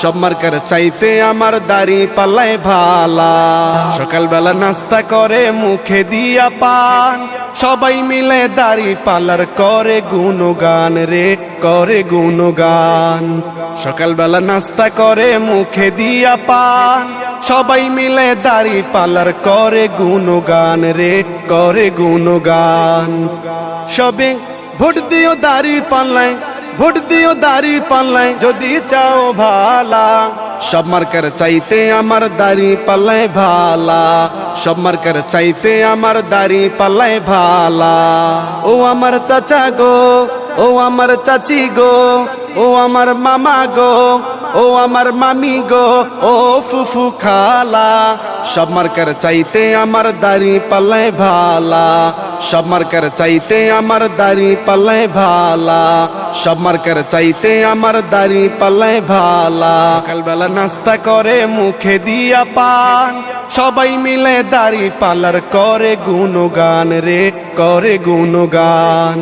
সব মার্কার চাইতে আমার দাড়ি পাল্লায় ভালা। সকালবেলা নাস্তা করে মুখে দিয়া পান, সবাই মিলে দাড়ি পাল্লার করে গুণগান রে, করে গুণগান। সকালবেলা নাস্তা করে মুখে দিয়া পান, সবাই মিলে দাড়ি পাল্লার করে গুণগান রে, করে গুণগান। সবে ভোট দিও দাড়ি পাল্লায়, ভোট দিও দাড়ি পাল্লায় যদি চাও ভালা। সব মার্কার চাইতে আমার দাড়ি পাল্লায় ভালা, সব মার্কার চাইতে আমার দাড়ি পাল্লায় ভালা। ও আমার চাচা গো, ও আমার চাচি গো, ও আমার মামা গো, ও আমার মামি গো, ও ফুফু খালা। সব মার্কার চাইতে আমার দাড়ি পাল্লায় ভালা, সব মার্কার চাইতে আমার দাড়ি পাল্লায় ভালা, সব মার্কার চাইতে আমার দাড়ি পাল্লায় ভালা। সকালবেলা নাস্তা করে মুখে দিয়া পান, সবাই মিলে দাড়ি পাল্লার করে গুণগান রে, করে গুণগান।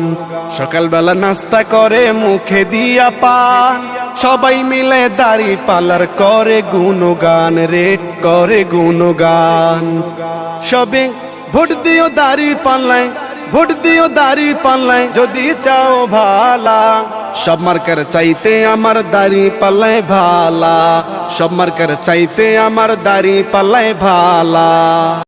সকালবেলা নাস্তা করে মুখে দিয়া পান, সবাই মিলে দাড়ি পাল্লার করে গুণগান রে, করে গুণগান। সবে ভোট দিও দাড়ি পাল্লায়, ভোট দিও দাড়ি পাল্লায় যদি চাও ভালা। সব মার্কার চাইতে আমার দাড়ি পাল্লায় ভালা, সব মার্কার চাইতে আমার দাড়ি পাল্লায় ভালা।